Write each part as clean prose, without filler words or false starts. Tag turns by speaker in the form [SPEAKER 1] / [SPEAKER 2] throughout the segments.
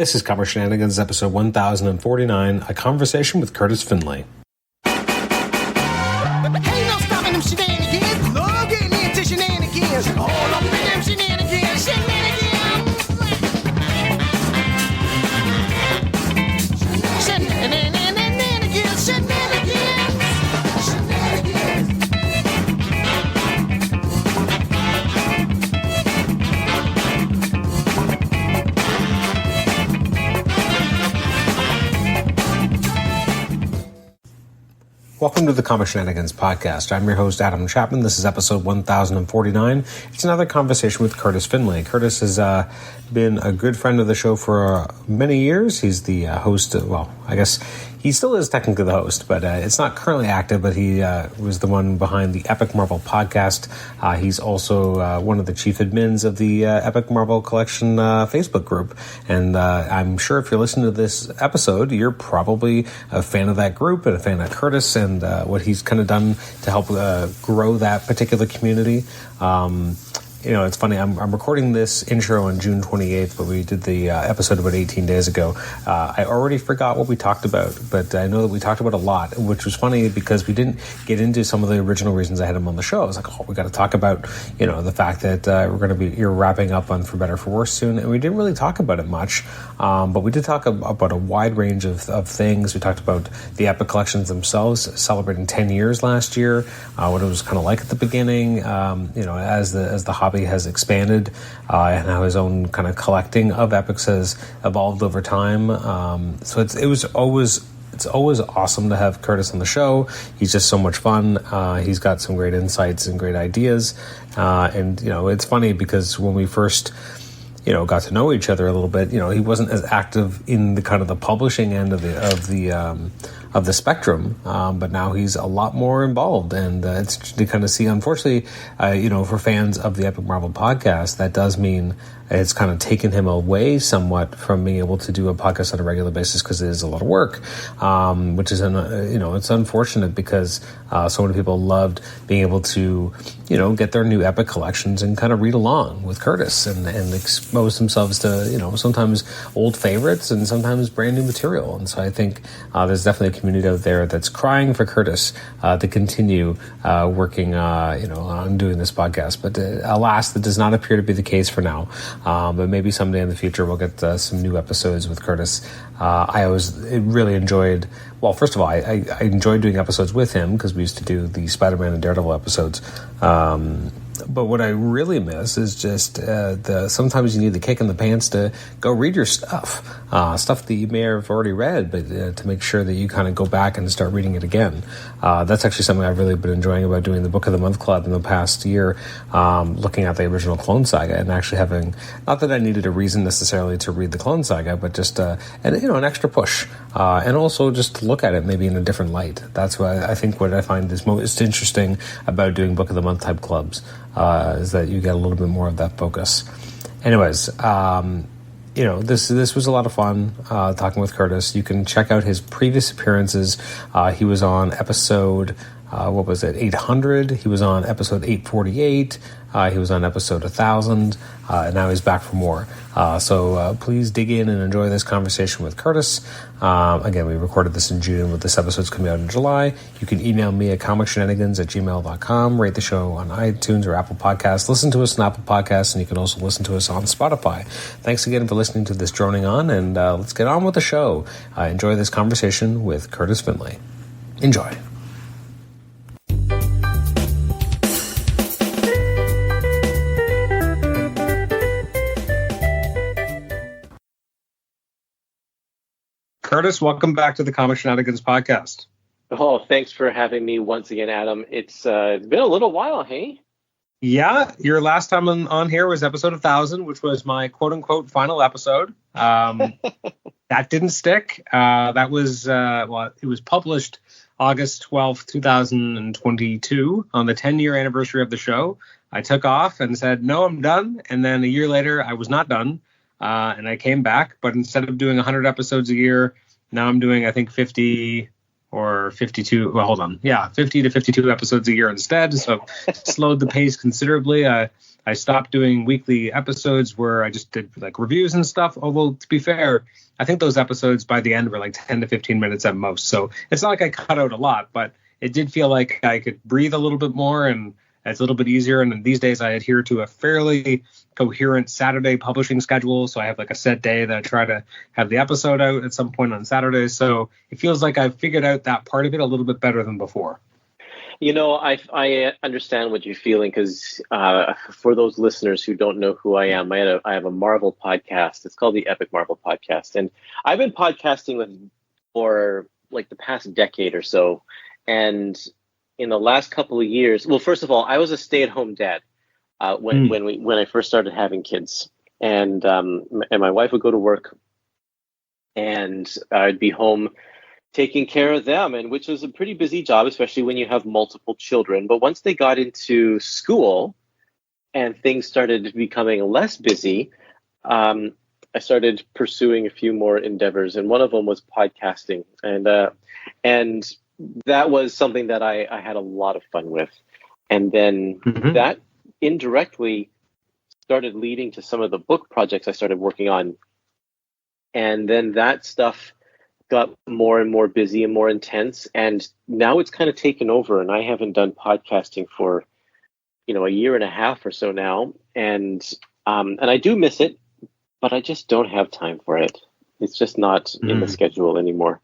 [SPEAKER 1] This is Comic Shenanigans, episode 1049, a conversation with Kurtis Findlay.
[SPEAKER 2] But ain't no stopping them shenanigans. No getting into shenanigans. All up in them shenanigans. Shenanigans. Shenanigans. Shenanigans. Shenanigans.
[SPEAKER 1] Welcome to the Comic Shenanigans podcast. I'm your host, Adam Chapman. This is episode 1049. It's another conversation with Kurtis Findlay. Kurtis has been a good friend of the show for many years. He's the host, I guess he still is technically the host, but it's not currently active, but he was the one behind the Epic Marvel podcast. He's also one of the chief admins of the Epic Marvel Collection Facebook group. And I'm sure if you're listening to this episode, you're probably a fan of that group and a fan of Kurtis and what he's kind of done to help grow that particular community. It's funny, I'm recording this intro on June 28th, but we did the episode about 18 days ago. I already forgot what we talked about, but I know that we talked about a lot, which was funny because we didn't get into some of the original reasons I had him on the show. I was like, we got to talk about, the fact that you're wrapping up on For Better For Worse soon, and we didn't really talk about it much, but we did talk about a wide range of things. We talked about the Epic collections themselves, celebrating 10 years last year, what it was kind of like at the beginning, as the hobby has expanded and how his own kind of collecting of epics has evolved over time. So it's always awesome to have Kurtis on the show. He's just so much fun. He's got some great insights and great ideas. And it's funny because when we first got to know each other a little bit, he wasn't as active in the kind of the publishing end of the spectrum, but now he's a lot more involved, and it's to kind of see, unfortunately, for fans of the Epic Marvel podcast, that does mean it's kind of taken him away somewhat from being able to do a podcast on a regular basis because it is a lot of work, which is, it's unfortunate because so many people loved being able to, get their new Epic collections and kind of read along with Kurtis and expose themselves to, sometimes old favorites and sometimes brand new material. And so I think there's definitely a community out there that's crying for Kurtis to continue working, on doing this podcast. But alas, that does not appear to be the case for now. But maybe someday in the future we'll get some new episodes with Kurtis. I always really enjoyed, first of all, I enjoyed doing episodes with him because we used to do the Spider-Man and Daredevil episodes. But what I really miss is just sometimes you need the kick in the pants to go read your stuff that you may have already read, but to make sure that you kind of go back and start reading it again. That's actually something I've really been enjoying about doing the Book of the Month Club in the past year, looking at the original Clone Saga and actually having, not that I needed a reason necessarily to read the Clone Saga, but just an extra push, and also just to look at it maybe in a different light. That's what I find is most interesting about doing Book of the Month type clubs. Is that you get a little bit more of that focus. Anyways, this was a lot of fun talking with Kurtis. You can check out his previous appearances. He was on episode 800. He was on episode 848. He was on episode 1000, and now he's back for more. So please dig in and enjoy this conversation with Kurtis. Again, we recorded this in June, but this episode's coming out in July. You can email me at comicshenanigans@gmail.com, rate the show on iTunes or Apple Podcasts, listen to us on Apple Podcasts, and you can also listen to us on Spotify. Thanks again for listening to this droning on, and let's get on with the show. Enjoy this conversation with Kurtis Findlay. Enjoy. Kurtis, welcome back to the Comic Shenanigans podcast.
[SPEAKER 3] Oh, thanks for having me once again, Adam. It's been a little while, hey?
[SPEAKER 1] Yeah, your last time on here was episode 1000, which was my quote-unquote final episode. That didn't stick. That was, it was published August 12th, 2022, on the 10-year anniversary of the show. I took off and said, no, I'm done. And then a year later, I was not done. And I came back, but instead of doing 100 episodes a year, now I'm doing, I think, 50, or 52. Well, hold on. Yeah, 50 to 52 episodes a year instead. So slowed the pace considerably. I stopped doing weekly episodes where I just did like reviews and stuff. Although, to be fair, I think those episodes by the end were like 10 to 15 minutes at most. So it's not like I cut out a lot, but it did feel like I could breathe a little bit more, and it's a little bit easier. And these days I adhere to a fairly coherent Saturday publishing schedule. So I have like a set day that I try to have the episode out at some point on Saturdays. So it feels like I've figured out that part of it a little bit better than before.
[SPEAKER 3] You know, I understand what you're feeling, because for those listeners who don't know who I am, I have a Marvel podcast. It's called the Epic Marvel Podcast, and I've been podcasting for like the past decade or so. And in the last couple of years, well, first of all, I was a stay-at-home dad when I first started having kids, and my wife would go to work, and I'd be home taking care of them, and which was a pretty busy job, especially when you have multiple children. But once they got into school and things started becoming less busy, I started pursuing a few more endeavors, and one of them was podcasting, and that was something that I had a lot of fun with. And then that indirectly started leading to some of the book projects I started working on, and then that stuff got more and more busy and more intense, and now it's kind of taken over, and I haven't done podcasting for a year and a half or so now, and I do miss it, but I just don't have time for it. It's just not in the schedule anymore.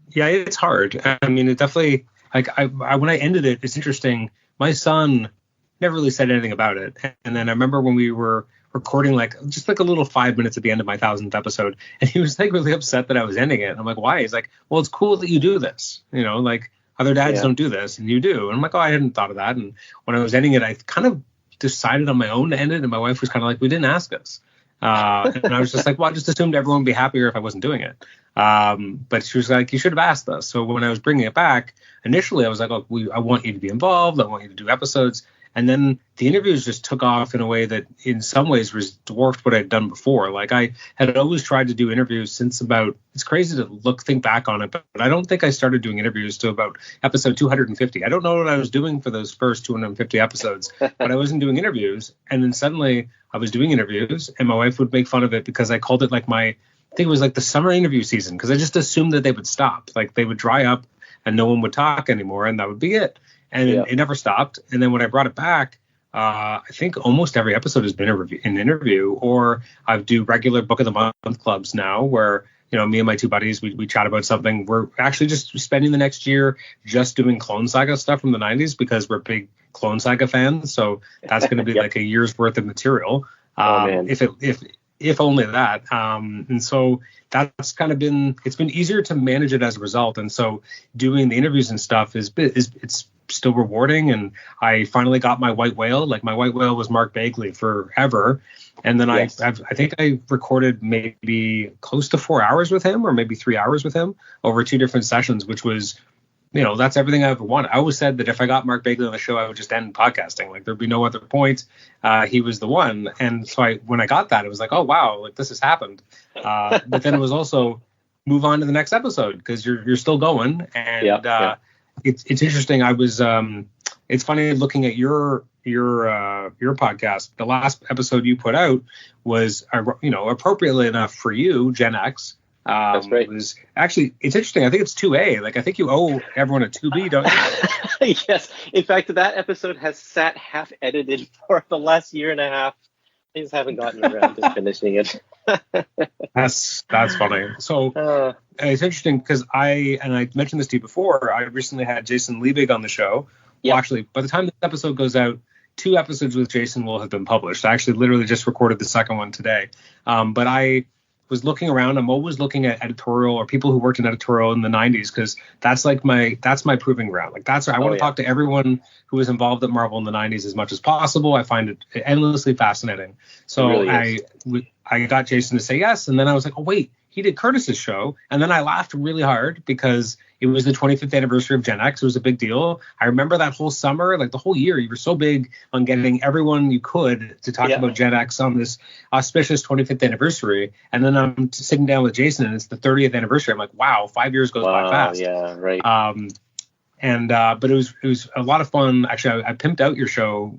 [SPEAKER 1] Yeah, it's hard. I mean, it definitely, like, I when I ended it, it's interesting. My son never really said anything about it, and then I remember when we were recording like just like a little 5 minutes at the end of my 1000th episode, and he was like really upset that I was ending it. And I'm like, why? He's like, well, it's cool that you do this, like other dads don't do this and you do. And I'm like, oh, I hadn't thought of that. And when I was ending it, I kind of decided on my own to end it, and my wife was kind of like, we didn't ask us, and I was just like, well, I just assumed everyone would be happier if I wasn't doing it, but she was like, you should have asked us. So when I was bringing it back initially, I was like, oh, I want you to be involved, I want you to do episodes. And then the interviews just took off in a way that in some ways was dwarfed what I'd done before. Like I had always tried to do interviews since about, it's crazy to think back on it, but I don't think I started doing interviews to about episode 250. I don't know what I was doing for those first 250 episodes, but I wasn't doing interviews. And then suddenly I was doing interviews, and my wife would make fun of it because I called it like I think it was like the summer interview season, because I just assumed that they would stop. Like they would dry up and no one would talk anymore, and that would be it. And it never stopped. And then when I brought it back, I think almost every episode has been an interview, or I do regular Book of the Month clubs now where, me and my two buddies, we chat about something. We're actually just spending the next year just doing Clone Saga stuff from the 90s because we're big Clone Saga fans. So that's going to be like a year's worth of material. If only that. And so that's kind of it's been easier to manage it as a result. And so doing the interviews and stuff it's still rewarding. And I finally got my white whale. Like my white whale was Mark Bagley forever. And then I think I recorded maybe close to 4 hours with him, or maybe 3 hours with him over 2 different sessions, which was, that's everything I ever wanted. I always said that if I got Mark Bagley on the show, I would just end podcasting. Like there'd be no other point. He was the one. And so when I got that, it was like, oh, wow, like this has happened. But then it was also move on to the next episode because you're still going. And it's interesting. I was it's funny looking at your podcast. The last episode you put out was, appropriately enough for you, Gen X.
[SPEAKER 3] That's right.
[SPEAKER 1] It was actually, it's interesting. I think it's 2A. Like I think you owe everyone a 2B, don't you?
[SPEAKER 3] Yes. In fact, that episode has sat half edited for the last year and a half. I just haven't gotten around to finishing it.
[SPEAKER 1] That's funny. So it's interesting because I mentioned this to you before. I recently had Jason Liebig on the show.
[SPEAKER 3] Yep.
[SPEAKER 1] Well, actually, by the time this episode goes out, 2 episodes with Jason will have been published. I actually literally just recorded the second one today. But I was looking around. I'm always looking at editorial or people who worked in editorial in the 90s, because that's my proving ground. Like I want to talk to everyone who was involved at Marvel in the 90s as much as possible. I find it endlessly fascinating. So really I got Jason to say yes, and then I was like, oh wait, he did Curtis's show, and then I laughed really hard because it was the 25th anniversary of Gen X. It was a big deal. I remember that whole summer, like the whole year, you were so big on getting everyone you could to talk about Gen X on this auspicious 25th anniversary. And then I'm sitting down with Jason, and it's the 30th anniversary. I'm like, wow, 5 years goes by fast.
[SPEAKER 3] Yeah, right.
[SPEAKER 1] But it was a lot of fun. Actually, I pimped out your show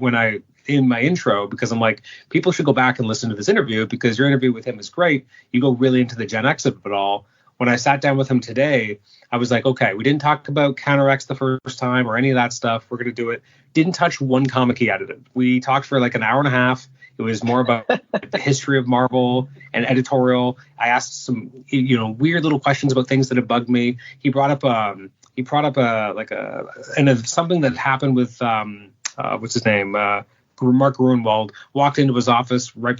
[SPEAKER 1] in my intro, because I'm like, people should go back and listen to this interview, because your interview with him is great. You go really into the Gen X of it all. When I sat down with him today, I was like, okay, we didn't talk about Counter X the first time or any of that stuff. We're going to do it. Didn't touch one comic he edited. We talked for like an hour and a half. It was more about the history of Marvel and editorial. I asked some, weird little questions about things that had bugged me. He brought up something that happened with what's his name? Mark Gruenwald walked into his office right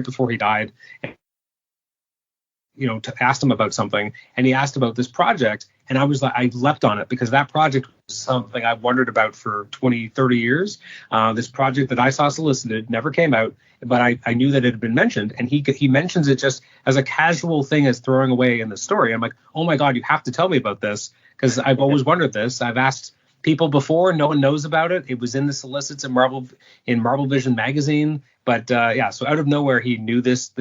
[SPEAKER 1] before he died, and, asked him about something, and he asked about this project, and I was like, I leapt on it, because that project was something I wondered about for 20, 30 years. This project that I saw solicited never came out, but I knew that it had been mentioned, and he mentions it just as a casual thing, as throwing away in the story. I'm like, oh my God, you have to tell me about this, because I've always wondered this. I've asked people before, no one knows about it. It was in the solicits in Marvel Vision magazine, but so out of nowhere he knew this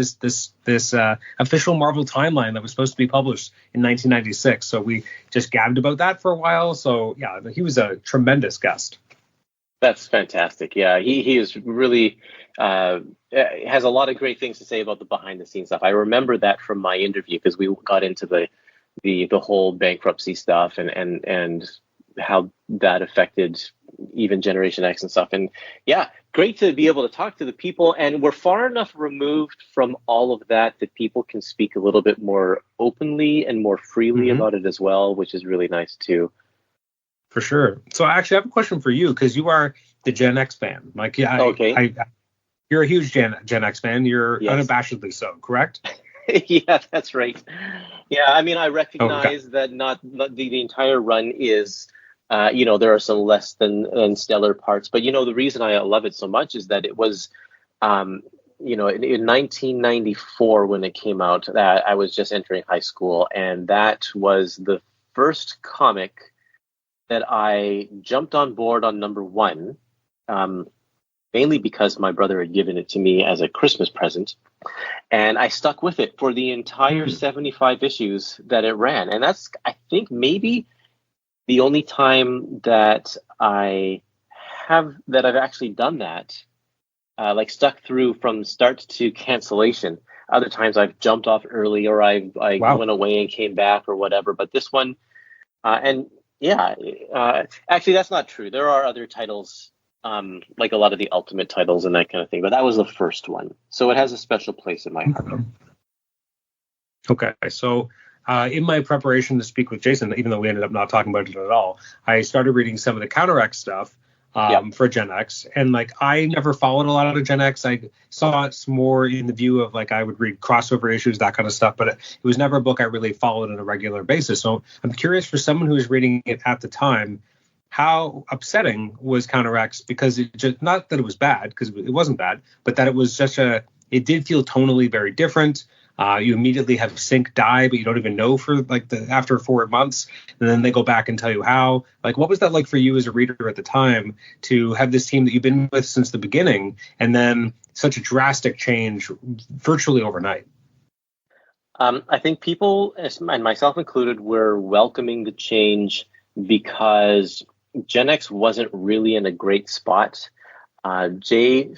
[SPEAKER 1] official Marvel timeline that was supposed to be published in 1996. So we just gabbed about that for a while. So yeah, he was a tremendous guest.
[SPEAKER 3] That's fantastic. Yeah, he is really has a lot of great things to say about the behind the scenes stuff. I remember that from my interview, because we got into the whole bankruptcy stuff and how that affected even Generation X and stuff. And yeah, great to be able to talk to the people. And we're far enough removed from all of that people can speak a little bit more openly and more freely about it as well, which is really nice too. For
[SPEAKER 1] sure. So I actually have a question for you, because you are the Gen X fan. Like, yeah, okay. You're a huge Gen X fan. You're unabashedly so, correct?
[SPEAKER 3] Yeah, that's right. Yeah, I mean, I recognize that not the entire run is, there are some less than stellar parts. But, the reason I love it so much is that it was, in 1994 when it came out, that I was just entering high school. And that was the first comic that I jumped on board on number one, mainly because my brother had given it to me as a Christmas present. And I stuck with it for the entire 75 issues that it ran. And that's, I think, maybe the only time that I've actually done that, like stuck through from start to cancellation. Other times I've jumped off early, or I went away and came back or whatever. But this one, actually that's not true. There are other titles, like a lot of the Ultimate titles and that kind of thing. But that was the first one. So it has a special place in my heart.
[SPEAKER 1] Okay, so in my preparation to speak with Jason, even though we ended up not talking about it at all, I started reading some of the Counter X stuff for Gen X. And like, I never followed a lot of Gen X. I saw it more in the view of like, I would read crossover issues, that kind of stuff, but it was never a book I really followed on a regular basis. So I'm curious, for someone who was reading it at the time, how upsetting was Counter X? Because it just, not that it was bad, because it wasn't bad, but that it was it did feel tonally very different. You immediately have Sync die, but you don't even know for like after 4 months, and then they go back and tell you how. Like, what was that like for you as a reader at the time, to have this team that you've been with since the beginning, and then such a drastic change virtually overnight?
[SPEAKER 3] I think people, and myself included, were welcoming the change because Gen X wasn't really in a great spot. Jay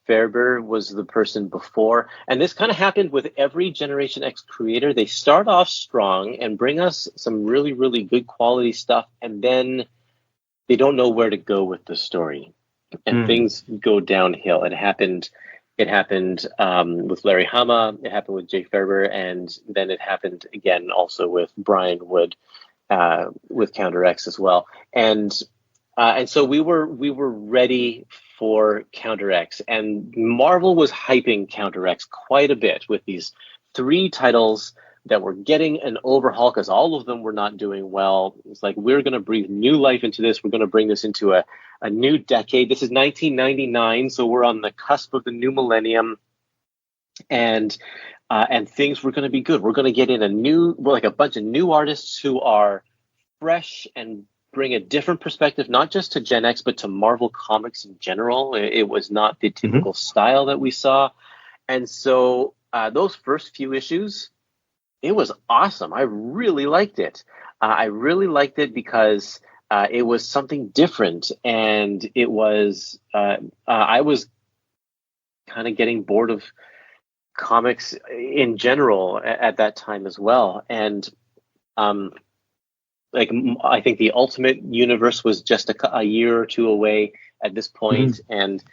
[SPEAKER 3] Faerber was the person before, and this kind of happened with every Generation X creator. They start off strong and bring us some really, really good quality stuff, and then they don't know where to go with the story, and things go downhill. It happened with Larry Hama, it happened with Jay Faerber, and then it happened again also with Brian Wood with Counter X as well. And so we were ready for Counter X, and Marvel was hyping Counter X quite a bit with these 3 titles that were getting an overhaul, because all of them were not doing well. It's like, we're going to breathe new life into this. We're going to bring this into a new decade. This is 1999, so we're on the cusp of the new millennium. and things were going to be good. We're going to get in a bunch of new artists who are fresh and bring a different perspective, not just to Gen X, but to Marvel Comics in general. It was not the typical style that we saw. And so those first few issues, it was awesome. I really liked it. I really liked it because it was something different. And it was, I was kind of getting bored of comics in general at that time as well. And I think the Ultimate Universe was just a year or two away at this point, and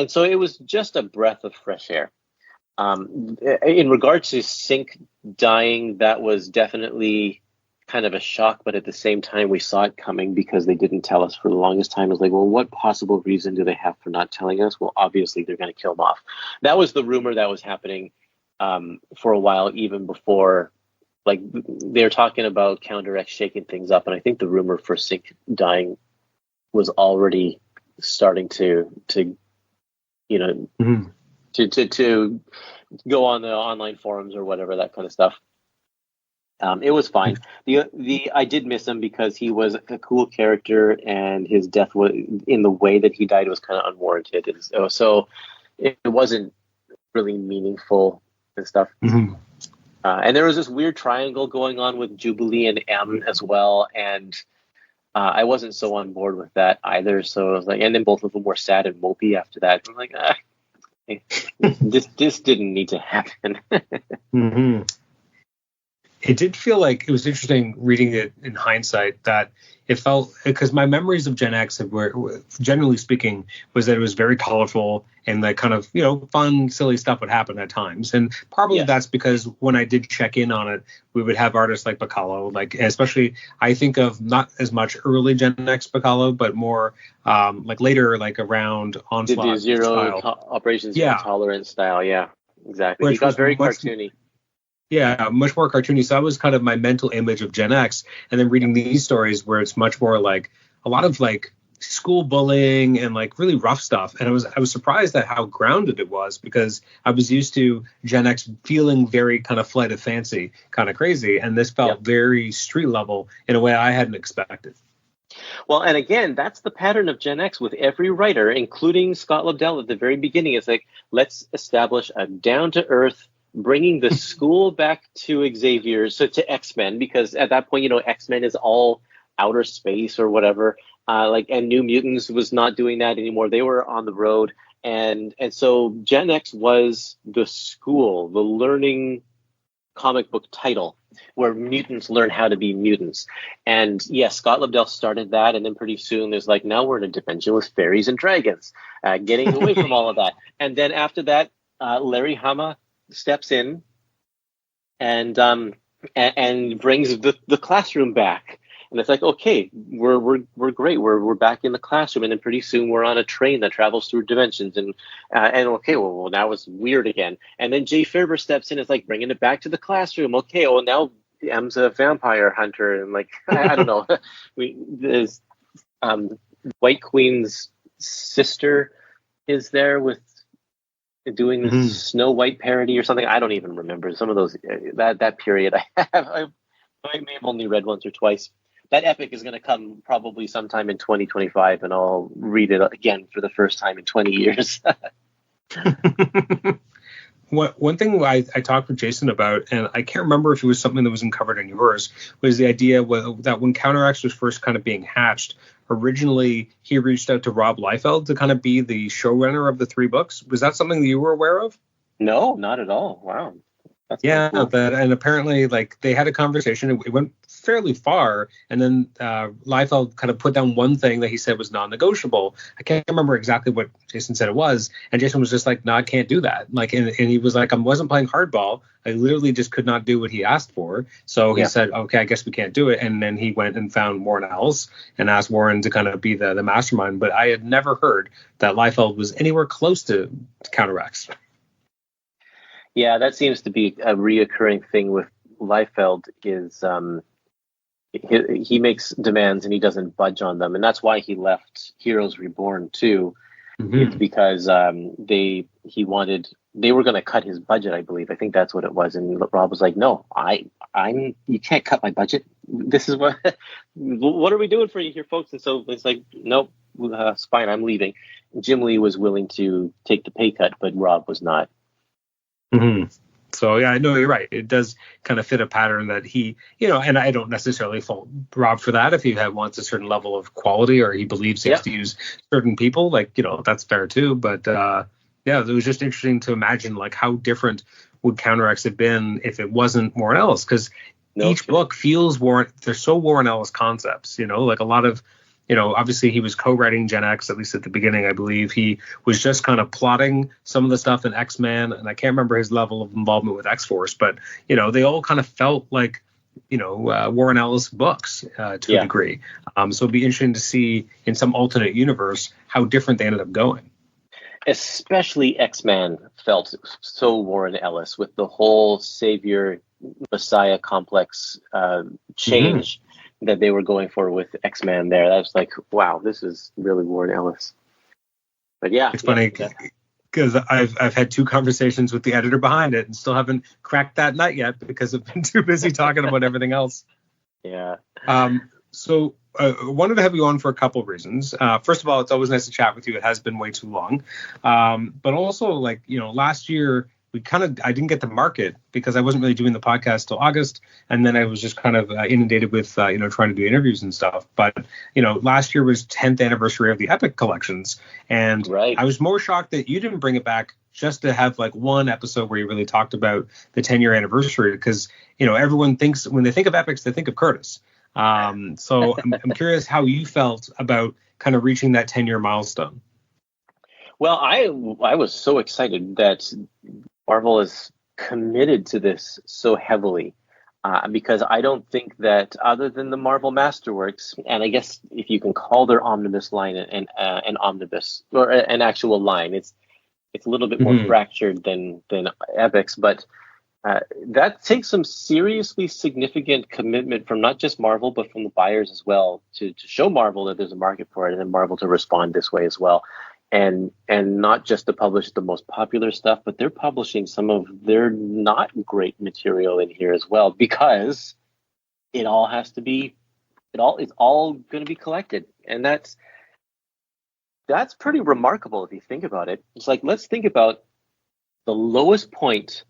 [SPEAKER 3] so it was just a breath of fresh air. In regards to Sync dying, that was definitely kind of a shock, but at the same time we saw it coming because they didn't tell us for the longest time. It was like, well, what possible reason do they have for not telling us? Well, obviously they're going to kill him off. That was the rumor that was happening for a while, even before. Like, they're talking about Counter X shaking things up, and I think the rumor for Sync dying was already starting to to go on the online forums or whatever, that kind of stuff. It was fine. I did miss him because he was a cool character, and his death was, in the way that he died, was kind of unwarranted, and so it wasn't really meaningful and stuff. And there was this weird triangle going on with Jubilee and M as well, and I wasn't so on board with that either. So I was like, and then both of them were sad and mopey after that. I'm like, this didn't need to happen.
[SPEAKER 1] It did feel like it was interesting reading it in hindsight, that it felt, because my memories of Gen X were, generally speaking, was that it was very colorful and that kind of, fun, silly stuff would happen at times. And probably that's because when I did check in on it, we would have artists like Bacalo, like, especially I think of not as much early Gen X Bacalo, but more like later, like around Onslaught.
[SPEAKER 3] The Zero Operation Zero Tolerance style. Yeah, exactly. He got very cartoony.
[SPEAKER 1] Yeah, much more cartoony. So that was kind of my mental image of Gen X. And then reading these stories where it's much more like a lot of like school bullying and like really rough stuff. And I was surprised at how grounded it was, because I was used to Gen X feeling very kind of flight of fancy, kind of crazy. And this felt very street level in a way I hadn't expected.
[SPEAKER 3] Well, and again, that's the pattern of Gen X with every writer, including Scott Lobdell at the very beginning. It's like, let's establish a down-to-earth, bringing the school back to Xavier, so to X-Men, because at that point, X-Men is all outer space or whatever. And New Mutants was not doing that anymore. They were on the road. And so Gen X was the school, the learning comic book title, where mutants learn how to be mutants. And yes, Scott Lobdell started that. And then pretty soon there's like, now we're in a dimension with fairies and dragons, getting away from all of that. And then after that, Larry Hama steps in and brings the classroom back, and it's like, okay, we're great, we're back in the classroom, and then pretty soon we're on a train that travels through dimensions, and okay, well now it's weird again, and then Jay Faerber steps in. It's like bringing it back to the classroom. Okay, well now M's a vampire hunter, and like I don't know, there's White Queen's sister is there with doing the Snow White parody or something. I don't even remember some of those. That period I may have only read once or twice. That epic is going to come probably sometime in 2025, and I'll read it again for the first time in 20 years.
[SPEAKER 1] One thing I talked with Jason about, and I can't remember if it was something that wasn't covered in yours, was the idea that when Counter X was first kind of being hatched, originally he reached out to Rob Liefeld to kind of be the showrunner of the 3 books. Was that something that you were aware of?
[SPEAKER 3] No, not at all. Wow. That's
[SPEAKER 1] cool. And apparently, like, they had a conversation. It went fairly far, and then Liefeld kind of put down one thing that he said was non-negotiable. I can't remember exactly what Jason said it was, and Jason was just like, "No, I can't do that." Like, and he was like, "I wasn't playing hardball. I literally just could not do what he asked for." So he said, "Okay, I guess we can't do it." And then he went and found Warren Ellis and asked Warren to kind of be the mastermind. But I had never heard that Liefeld was anywhere close to Counter X.
[SPEAKER 3] Yeah, that seems to be a reoccurring thing with Liefeld. Is he makes demands and he doesn't budge on them, and that's why he left Heroes Reborn too. It's because he wanted they were going to cut his budget, I believe. I think that's what it was. And Rob was like, no, you can't cut my budget. This is what are we doing for you here, folks? And so it's like, nope, it's fine. I'm leaving. Jim Lee was willing to take the pay cut, but Rob was not.
[SPEAKER 1] Mm-hmm. So, yeah, I know you're right. It does kind of fit a pattern that he, and I don't necessarily fault Rob for that. If he wants a certain level of quality or he believes he has to use certain people, that's fair too. But yeah, it was just interesting to imagine how different would Counter-X have been if it wasn't Warren Ellis, because each book feels they're so Warren Ellis concepts, a lot of, obviously he was co-writing Gen X, at least at the beginning, I believe. He was just kind of plotting some of the stuff in X-Men, and I can't remember his level of involvement with X-Force, but, they all kind of felt like, Warren Ellis books to a degree. So it'd be interesting to see in some alternate universe how different they ended up going.
[SPEAKER 3] Especially X-Men felt so Warren Ellis with the whole savior messiah complex change that they were going for with X-Men there. That was like, wow, this is really Warren Ellis. But yeah,
[SPEAKER 1] it's funny because I've had 2 conversations with the editor behind it and still haven't cracked that nut yet because I've been too busy talking about everything else.
[SPEAKER 3] Yeah.
[SPEAKER 1] So I wanted to have you on for a couple of reasons. First of all, it's always nice to chat with you. It has been way too long. But also, last year, I didn't get to market because I wasn't really doing the podcast till August. And then I was just kind of inundated with, trying to do interviews and stuff. But, last year was 10th anniversary of the Epic collections. And I was more shocked that you didn't bring it back just to have one episode where you really talked about the 10-year anniversary. Because, everyone thinks when they think of Epics, they think of Kurtis. So I'm curious how you felt about kind of reaching that 10-year milestone.
[SPEAKER 3] Well, I was so excited that Marvel is committed to this so heavily because I don't think that other than the Marvel Masterworks, and I guess if you can call their omnibus line an omnibus or an actual line, it's a little bit more fractured than Epics, but that takes some seriously significant commitment from not just Marvel, but from the buyers as well to show Marvel that there's a market for it and then Marvel to respond this way as well. And not just to publish the most popular stuff, but they're publishing some of their not great material in here as well, because it's all going to be collected. And that's pretty remarkable if you think about it. It's like, let's think about the lowest point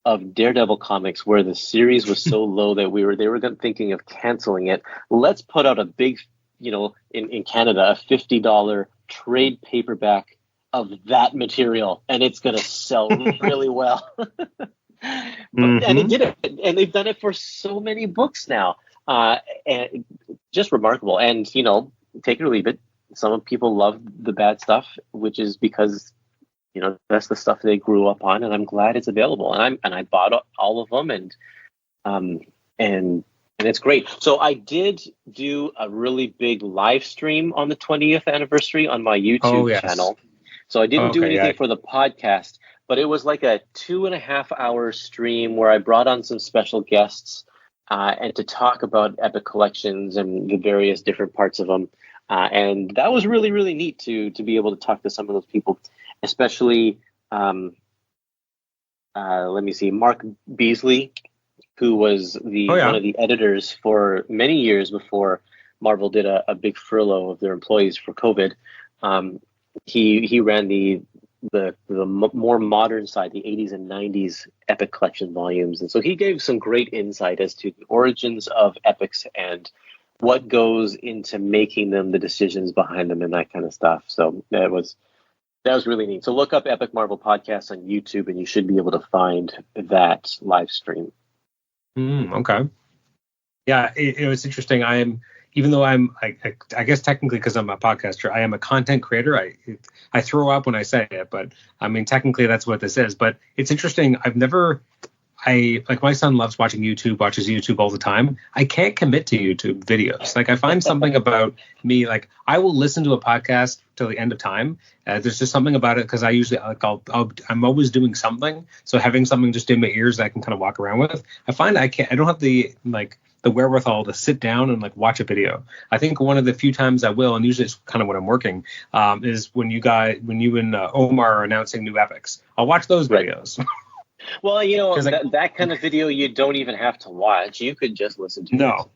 [SPEAKER 3] of Daredevil comics where the series was so low that they were thinking of canceling it. Let's put out a big, in Canada, a $50 trade paperback of that material, and it's going to sell really well. And they did it, and they've done it for so many books now, and just remarkable. And take it or leave it. Some people love the bad stuff, which is because that's the stuff they grew up on, and I'm glad it's available. And I bought all of them, and it's great. So I did do a really big live stream on the 20th anniversary on my YouTube channel. So I didn't do anything for the podcast, but it was like a 2.5-hour stream where I brought on some special guests and to talk about Epic collections and the various different parts of them. And that was really, really neat to be able to talk to some of those people, especially, let me see, Mark Beasley, who was one of the editors for many years before Marvel did a big furlough of their employees for COVID. He ran the more modern side, the 80s and 90s Epic collection volumes. And so he gave some great insight as to the origins of Epics and what goes into making them, the decisions behind them, and that kind of stuff. So that was really neat. So look up Epic Marvel Podcast on YouTube, and you should be able to find that live stream.
[SPEAKER 1] Okay. Yeah, it's interesting. Even though I guess technically because I'm a podcaster, I am a content creator. I throw up when I say it, but I mean, technically that's what this is. But it's interesting. My son loves watches YouTube all the time. I can't commit to YouTube videos. I find something about me, I will listen to a podcast till the end of time. There's just something about it because I usually I'm always doing something. So having something just in my ears that I can kind of walk around with, I find I don't have the the wherewithal to sit down and like watch a video. I think one of the few times I will, and usually it's kind of when I'm working, is when you and Omar are announcing new epics. I'll watch those videos.
[SPEAKER 3] Well, that kind of video you don't even have to watch. You could just listen to it.
[SPEAKER 1] No.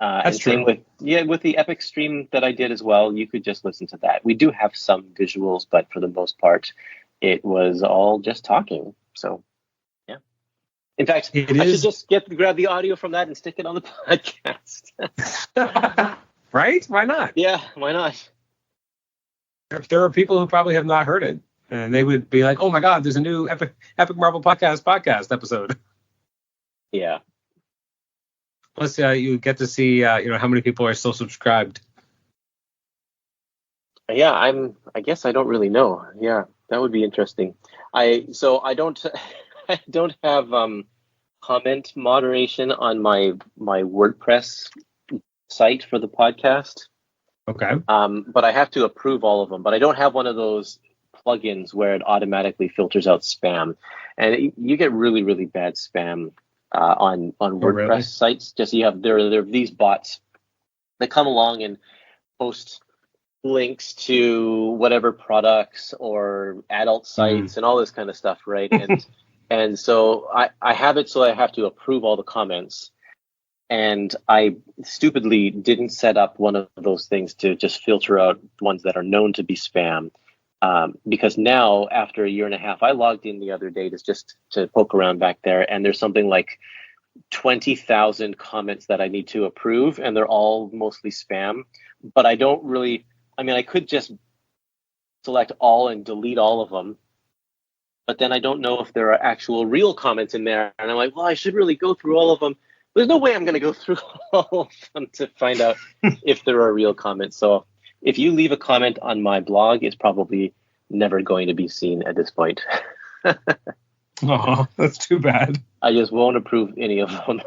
[SPEAKER 1] That's true.
[SPEAKER 3] Same with the epic stream that I did as well. You could just listen to that. We do have some visuals, but for the most part, it was all just talking. So, yeah. In fact, should just grab the audio from that and stick it on the podcast.
[SPEAKER 1] Right? Why not?
[SPEAKER 3] Yeah, why not?
[SPEAKER 1] There are people who probably have not heard it, and they would be like, "Oh my God, there's a new Epic Marvel podcast episode."
[SPEAKER 3] Yeah.
[SPEAKER 1] Plus, you get to see, how many people are still subscribed.
[SPEAKER 3] Yeah, I guess I don't really know. Yeah, that would be interesting. I don't have comment moderation on my WordPress site for the podcast.
[SPEAKER 1] Okay.
[SPEAKER 3] But I have to approve all of them. But I don't have one of those plugins where it automatically filters out spam, and you get really, really bad spam on WordPress sites. Just there are these bots that come along and post links to whatever products or adult sites and all this kind of stuff, right? And so I have it so I have to approve all the comments. And I stupidly didn't set up one of those things to just filter out ones that are known to be spam. Because now, after a year and a half, I logged in the other day just to poke around back there, and there's something like 20,000 comments that I need to approve, and they're all mostly spam. But I don't really, I could just select all and delete all of them, but then I don't know if there are actual real comments in there. And I'm like, well, I should really go through all of them. There's no way I'm going to go through all of them to find out if there are real comments. So if you leave a comment on my blog, it's probably never going to be seen at this point.
[SPEAKER 1] Oh, that's too bad.
[SPEAKER 3] I just won't approve any of them.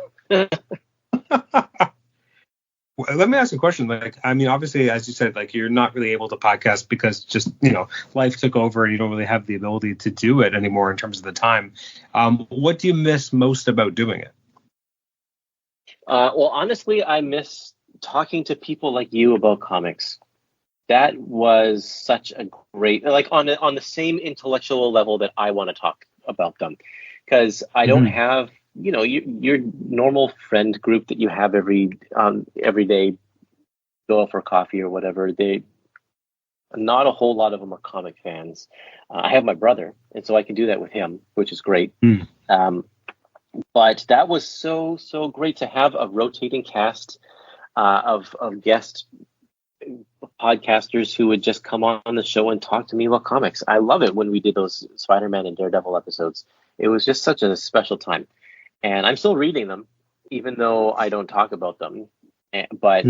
[SPEAKER 1] Well, let me ask you a question. Obviously, as you said, you're not really able to podcast because just, life took over and you don't really have the ability to do it anymore in terms of the time. What do you miss most about doing it?
[SPEAKER 3] Well, honestly, I miss talking to people like you about comics. That was such a great, on the same intellectual level that I want to talk about them, because I don't have, your normal friend group that you have every day, go out for coffee or whatever. Not a whole lot of them are comic fans. I have my brother, and so I can do that with him, which is great. But that was so great to have a rotating cast of guest podcasters who would just come on the show and talk to me about comics. I love it when we did those Spider-Man and Daredevil episodes. It was just such a special time. And I'm still reading them, even though I don't talk about them. But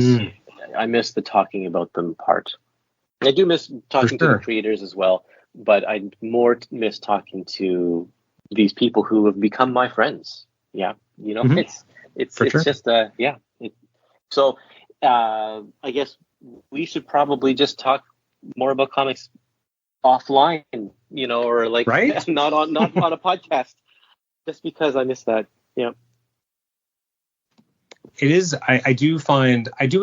[SPEAKER 3] I miss the talking about them part. I do miss talking to the creators as well, but I more miss talking to these people who have become my friends. Yeah, it's just So I guess we should probably just talk more about comics offline, or
[SPEAKER 1] right?
[SPEAKER 3] not on a podcast, just because I miss that. Yeah.
[SPEAKER 1] It is. I do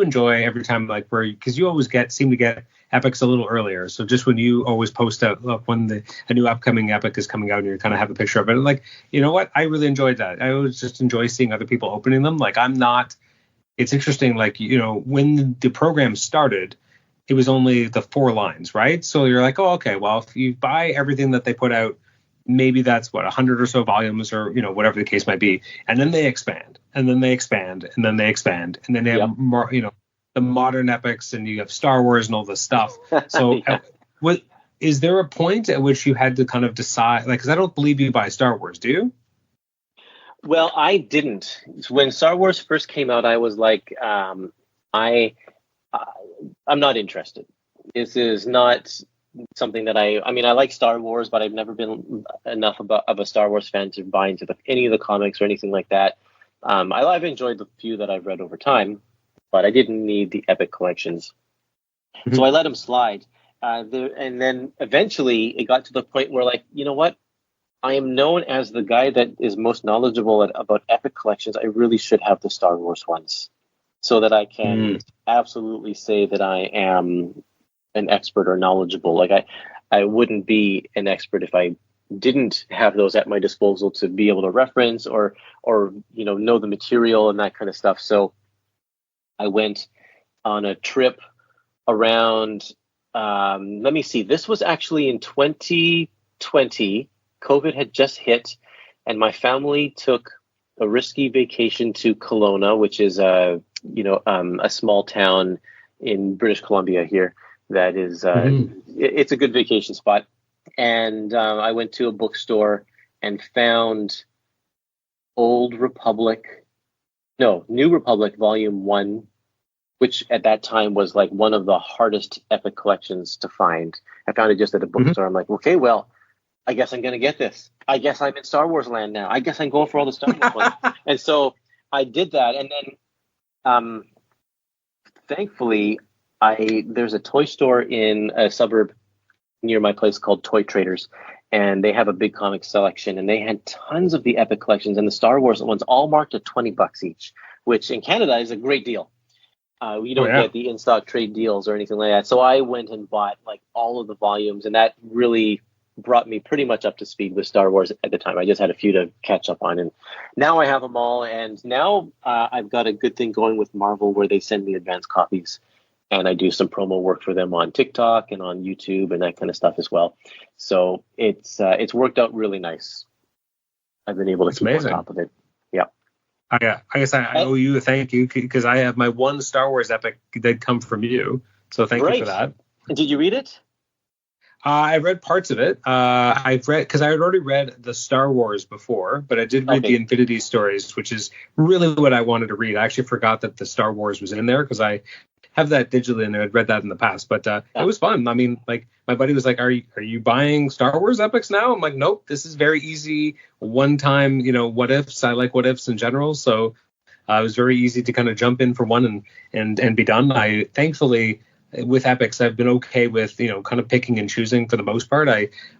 [SPEAKER 1] enjoy every time because you always seem to get epics a little earlier. So just when you always post out when a new upcoming epic is coming out and you kind of have a picture of it, you know what? I really enjoyed that. I always just enjoy seeing other people opening them. It's interesting. When the program started, it was only the 4 lines, right? So you're like, oh, okay. Well, if you buy everything that they put out, maybe that's 100 or so volumes or, whatever the case might be. And then they expand and then they expand and then they expand. And then they have more, the modern epics and you have Star Wars and all this stuff. So is there a point at which you had to kind of decide, because I don't believe you buy Star Wars, do you?
[SPEAKER 3] Well, I didn't. When Star Wars first came out, I was like, I'm not interested. This is not something that I like Star Wars, but I've never been enough of a Star Wars fan to buy into any of the comics or anything like that. I've enjoyed the few that I've read over time, but I didn't need the epic collections. So I let them slide. And then eventually it got to the point where, you know what? I am known as the guy that is most knowledgeable about epic collections. I really should have the Star Wars ones so that I can absolutely say that I am an expert or knowledgeable. Like I wouldn't be an expert if I didn't have those at my disposal to be able to reference or know the material and that kind of stuff. So I went on a trip around. Let me see. This was actually in 2020. COVID had just hit, and my family took a risky vacation to Kelowna, which is a small town in British Columbia here. That is, it's a good vacation spot. And I went to a bookstore and found New Republic Volume 1, which at that time was like one of the hardest epic collections to find. I found it just at a bookstore. I'm like, okay, well, I guess I'm going to get this. I guess I'm in Star Wars land now. I guess I'm going for all the Star Wars ones. And so I did that. And then thankfully, there's a toy store in a suburb near my place called Toy Traders. And they have a big comic selection. And they had tons of the epic collections. And the Star Wars ones all marked at $20 each, which in Canada is a great deal. You don't get the in-stock trade deals or anything like that. So I went and bought like all of the volumes. And that really brought me pretty much up to speed with Star Wars at the time. I just had a few to catch up on, and now I have them all. And now I've got a good thing going with Marvel where they send me advanced copies, and I do some promo work for them on TikTok and on YouTube and that kind of stuff as well. So it's worked out really nice. I've been able to keep on top of it. Yeah.
[SPEAKER 1] I guess I owe you a thank you because I have my one Star Wars epic that come from you. So thank you for that.
[SPEAKER 3] And did you read it?
[SPEAKER 1] I read parts of it. I've read because I had already read the Star Wars before, but I did read the Infinity Stories, which is really what I wanted to read. I actually forgot that the Star Wars was in there because I have that digitally and I'd read that in the past. But it was fun. I mean, like my buddy was like, "Are you buying Star Wars epics now?" I'm like, "Nope. This is very easy, one time. What ifs. I like what ifs in general, so it was very easy to kind of jump in for one and be done. I thankfully." With epics, I've been okay with kind of picking and choosing for the most part.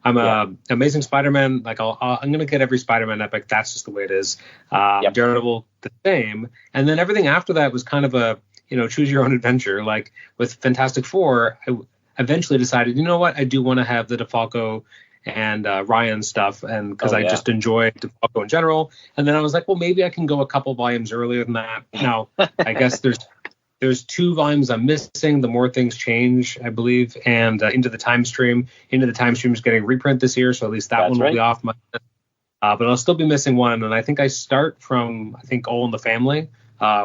[SPEAKER 1] I'm Amazing Spider-Man. Like I'm gonna get every Spider-Man epic. That's just the way it is. Daredevil the same, and then everything after that was kind of a choose your own adventure. Like with Fantastic Four, I eventually decided what I do want to have the DeFalco and Ryan stuff, and because I just enjoy DeFalco in general. And then I was like, well, maybe I can go a couple volumes earlier than that. Now I guess There's 2 volumes I'm missing. The More Things Change, I believe, and Into the Time Stream. Into the Time Stream is getting a reprint this year, so at least that one will be off my list. But I'll still be missing one, and I think I start from, All in the Family,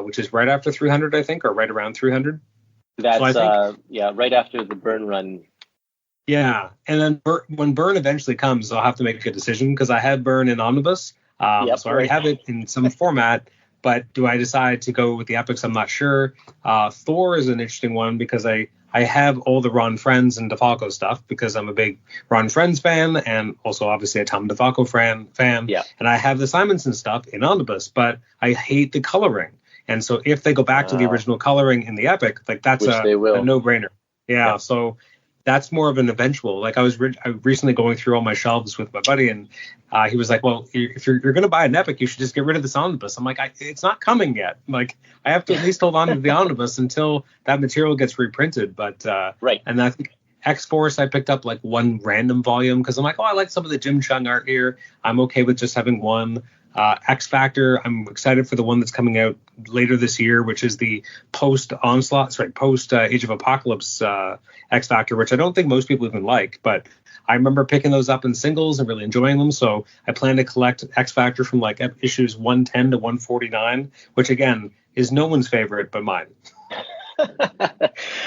[SPEAKER 1] which is right after 300, I think, or right around 300.
[SPEAKER 3] That's, right after the Byrne run.
[SPEAKER 1] Yeah, and then when Byrne eventually comes, I'll have to make a decision, because I had Byrne in Omnibus, so I already have it in some format. But do I decide to go with the epics? I'm not sure. Thor is an interesting one because I have all the Ron Friends and DeFalco stuff because I'm a big Ron Friends fan and also obviously a Tom DeFalco fan.
[SPEAKER 3] Yeah.
[SPEAKER 1] And I have the Simonson stuff in Omnibus, but I hate the coloring. And so if they go back to the original coloring in the epic, like that's a no-brainer. Yeah. So that's more of an eventual. Like I was recently going through all my shelves with my buddy, and he was like, "Well, if you're going to buy an epic, you should just get rid of this omnibus." I'm like, "It's not coming yet. Like I have to at least hold on to the omnibus until that material gets reprinted." But
[SPEAKER 3] right.
[SPEAKER 1] And I think X-Force, I picked up like one random volume because I'm like, "Oh, I like some of the Jim Chung art here. I'm okay with just having one." X Factor, I'm excited for the one that's coming out later this year, which is the post Age of Apocalypse X Factor, which I don't think most people even like, but I remember picking those up in singles and really enjoying them. So I plan to collect X Factor from like issues 110 to 149, which again is no one's favorite but mine.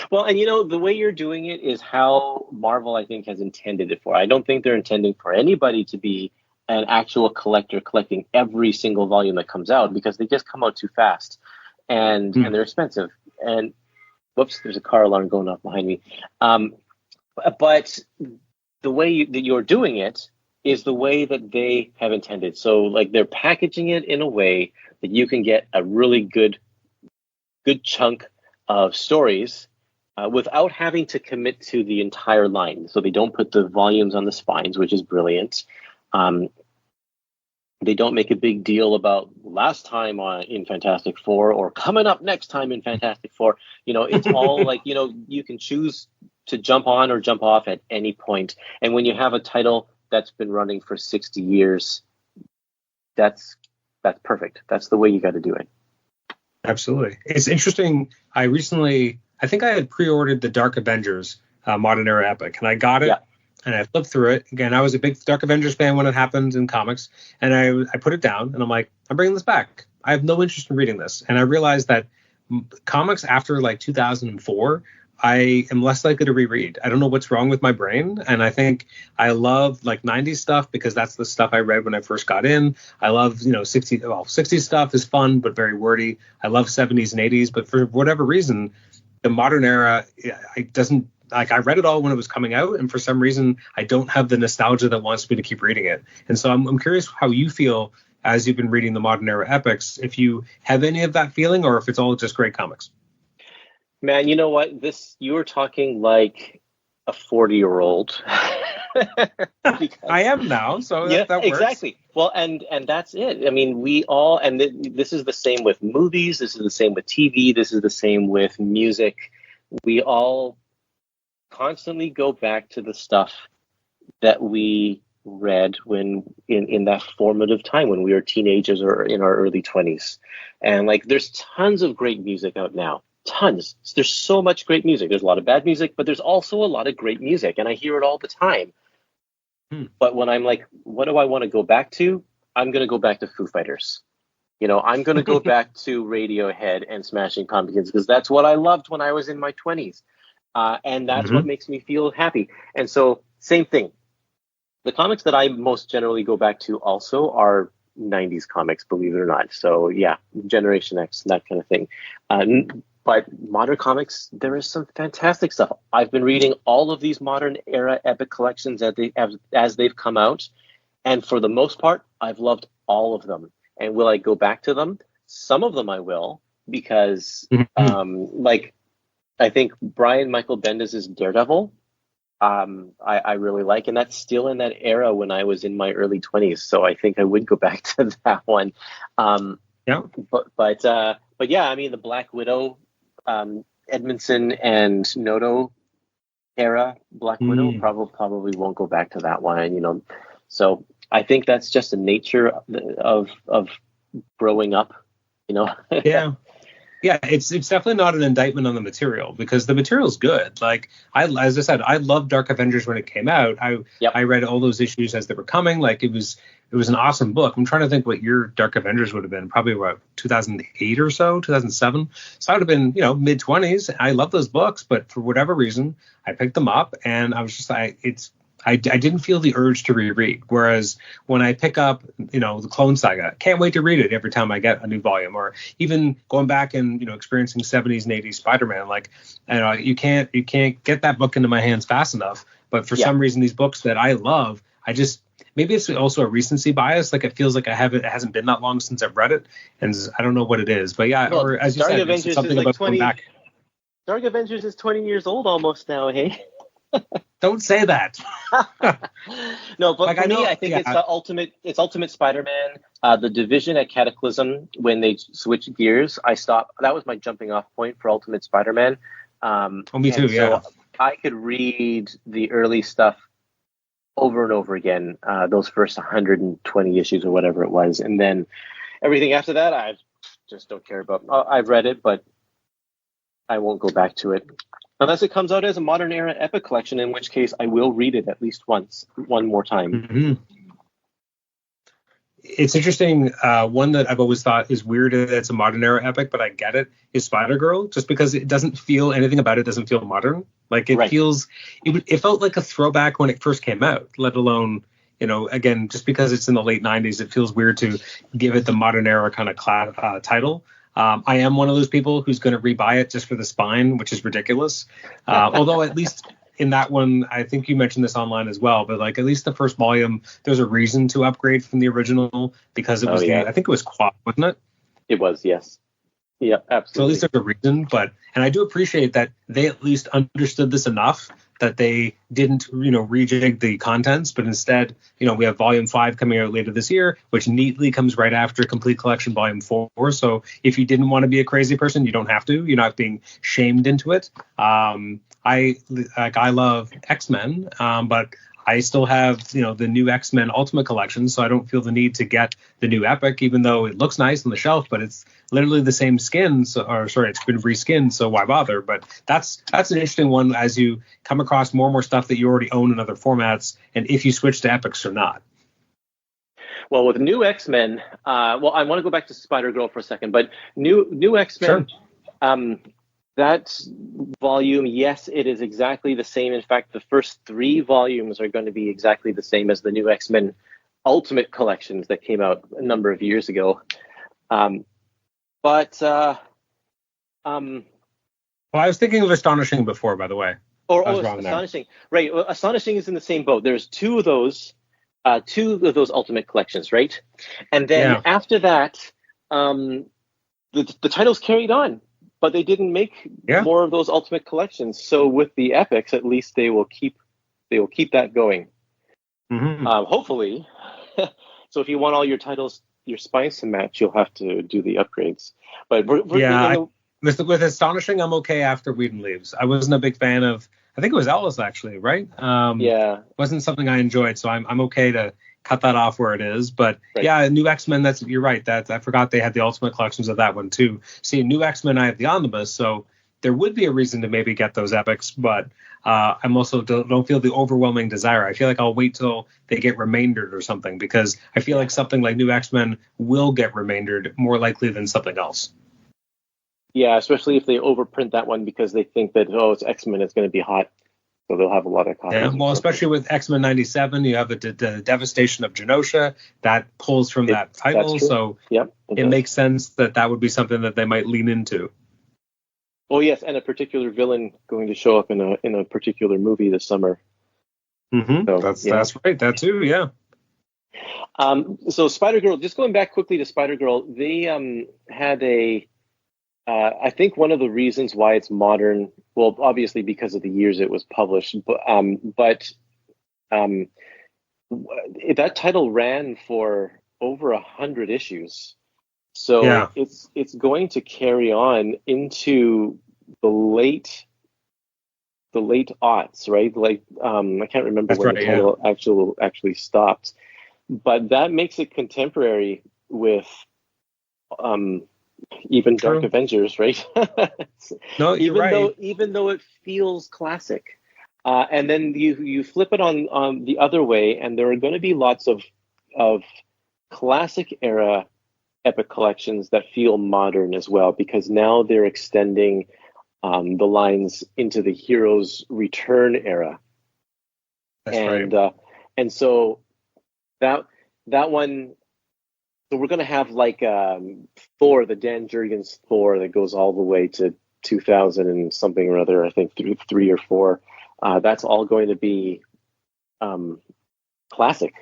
[SPEAKER 3] Well, and the way you're doing it is how Marvel, I think, has intended it for. I don't think they're intending for anybody to be an actual collector collecting every single volume that comes out because they just come out too fast and they're expensive. And whoops, there's a car alarm going off behind me. But the way that you're doing it is the way that they have intended. So like they're packaging it in a way that you can get a really good chunk of stories without having to commit to the entire line. So they don't put the volumes on the spines, which is brilliant. They don't make a big deal about last time in Fantastic Four or coming up next time in Fantastic Four. It's all like, you can choose to jump on or jump off at any point. And when you have a title that's been running for 60 years, that's perfect. That's the way you got to do it.
[SPEAKER 1] Absolutely. It's interesting. I think I had pre-ordered the Dark Avengers Modern Era Epic, and I got it.
[SPEAKER 3] Yeah.
[SPEAKER 1] And I flipped through it. Again, I was a big Dark Avengers fan when it happened in comics. And I put it down and I'm like, I'm bringing this back. I have no interest in reading this. And I realized that comics after like 2004, I am less likely to reread. I don't know what's wrong with my brain. And I think I love like 90s stuff because that's the stuff I read when I first got in. I love, 60s stuff is fun, but very wordy. I love 70s and 80s. But for whatever reason, the modern era, I read it all when it was coming out, and for some reason, I don't have the nostalgia that wants me to keep reading it. And so I'm curious how you feel as you've been reading the modern era epics, if you have any of that feeling or if it's all just great comics.
[SPEAKER 3] Man, you know what? You were talking like a 40-year-old.
[SPEAKER 1] I am now, so
[SPEAKER 3] yeah,
[SPEAKER 1] that works.
[SPEAKER 3] Exactly. Well, and that's it. I mean, we all, and this is the same with movies. This is the same with TV. This is the same with music. We all constantly go back to the stuff that we read when in that formative time when we were teenagers or in our early 20s. And like there's tons of great music out now. Tons. There's so much great music. There's a lot of bad music, but there's also a lot of great music, and I hear it all the time. But when I'm like, what do I want to go back to? I'm going to go back to Foo Fighters. I'm going to go back to Radiohead and Smashing Pumpkins because that's what I loved when I was in my 20s. And that's what makes me feel happy. And so, same thing. The comics that I most generally go back to also are 90s comics, believe it or not. So, yeah, Generation X, that kind of thing. But modern comics, there is some fantastic stuff. I've been reading all of these modern era epic collections as they've come out. And for the most part, I've loved all of them. And will I go back to them? Some of them I will, because I think Brian Michael Bendis' Daredevil, I really like, and that's still in that era when I was in my early 20s. So I think I would go back to that one. But yeah, I mean the Black Widow, Edmondson and Noto era Black Widow probably won't go back to that one. So I think that's just the nature of growing up.
[SPEAKER 1] Yeah. Yeah, it's definitely not an indictment on the material because the material's good. Like as I said, I loved Dark Avengers when it came out. I read all those issues as they were coming. Like it was an awesome book. I'm trying to think what year Dark Avengers would have been. Probably about 2008 or so, 2007. So I would have been, mid 20s. I love those books, but for whatever reason, I picked them up and I was just like, I didn't feel the urge to reread. Whereas when I pick up, the Clone Saga, can't wait to read it every time I get a new volume. Or even going back and experiencing 70s and 80s Spider-Man, you can't get that book into my hands fast enough. But for some reason, these books that I love, maybe it's also a recency bias. Like it feels like it hasn't been that long since I've read it, and I don't know what it is. But yeah, or as you said, it's something about going back.
[SPEAKER 3] Dark Avengers is 20 years old almost now, hey.
[SPEAKER 1] Don't say that.
[SPEAKER 3] No, but for me, I think it's Ultimate Spider-Man. The Division at Cataclysm, when they switched gears, I stopped. That was my jumping off point for Ultimate Spider-Man.
[SPEAKER 1] Me too, yeah.
[SPEAKER 3] So I could read the early stuff over and over again, those first 120 issues or whatever it was. And then everything after that, I just don't care about. I've read it, but I won't go back to it. Unless it comes out as a modern era epic collection, in which case I will read it at least one more time.
[SPEAKER 1] Mm-hmm. It's interesting. One that I've always thought is weird that it's a modern era epic, but I get it, is Spider-Girl, just because it doesn't feel, anything about it doesn't feel modern. Like it feels, it felt like a throwback when it first came out, let alone, again, just because it's in the late 90s, it feels weird to give it the modern era kind of title. I am one of those people who's going to rebuy it just for the spine, which is ridiculous. Although at least in that one, I think you mentioned this online as well, but like at least the first volume, there's a reason to upgrade from the original because it was I think it was Quad, wasn't it?
[SPEAKER 3] It was, yes. Yeah, absolutely.
[SPEAKER 1] So at least there's a reason, and I do appreciate that they at least understood this enough that they didn't, rejig the contents, but instead, we have Volume 5 coming out later this year, which neatly comes right after Complete Collection Volume 4. So if you didn't want to be a crazy person, you don't have to. You're not being shamed into it. I love X-Men, but I still have, the new X-Men Ultimate Collection, so I don't feel the need to get the new Epic, even though it looks nice on the shelf, but it's literally the same skin, it's been reskinned, so why bother? But that's an interesting one as you come across more and more stuff that you already own in other formats, and if you switch to Epics or not.
[SPEAKER 3] Well, with new X-Men, I want to go back to Spider-Girl for a second, but new X-Men, sure. That volume, yes, it is exactly the same. In fact, the first 3 volumes are going to be exactly the same as the new X-Men Ultimate Collections that came out a number of years ago. Well, I
[SPEAKER 1] was thinking of Astonishing before, by the way.
[SPEAKER 3] Astonishing. There. Right. Well, Astonishing is in the same boat. There's two of those Ultimate Collections, right? And then after that, the titles carried on. But they didn't make more of those Ultimate Collections. So with the Epics, at least they will keep that going. Mm-hmm. Hopefully. So if you want all your titles, your spines to match, you'll have to do the upgrades. But
[SPEAKER 1] with Astonishing, I'm okay after Whedon leaves. I wasn't a big fan of. I think it was Ellis actually, right? Wasn't something I enjoyed, so I'm okay to cut that off where it is. But new X-Men, you're right. That I forgot they had the Ultimate Collections of that one too. See, new X-Men, I have the Omnibus, so there would be a reason to maybe get those Epics, but I'm also don't feel the overwhelming desire. I feel like I'll wait till they get remaindered or something, because I feel like something like new X-Men will get remaindered more likely than something else.
[SPEAKER 3] Yeah, especially if they overprint that one because they think that, it's X-Men, it's going to be hot. So they'll have a lot of copies.
[SPEAKER 1] Yeah, well, especially with X-Men 97, you have the devastation of Genosha that pulls from that title. So it makes sense that would be something that they might lean into.
[SPEAKER 3] Oh, yes, and a particular villain going to show up in a particular movie this summer.
[SPEAKER 1] Mm-hmm. So, that's right. That too, yeah.
[SPEAKER 3] So Spider-Girl, just going back quickly to Spider-Girl, they had I think one of the reasons why it's modern, well, obviously because of the years it was published, but that title ran for over 100 issues. So it's going to carry on into the late aughts, right? Like I can't remember when the title actually stopped, but that makes it contemporary with even Dark Avengers, right?
[SPEAKER 1] No, you're right.
[SPEAKER 3] Even though it feels classic, and then you flip it on the other way, and there are going to be lots of classic era Epic collections that feel modern as well, because now they're extending the lines into the Heroes Return era.
[SPEAKER 1] That's right.
[SPEAKER 3] And so that one. So we're going to have like Thor, the Dan Jurgens Thor that goes all the way to 2000 and something or other, I think 3 or 4. That's all going to be classic,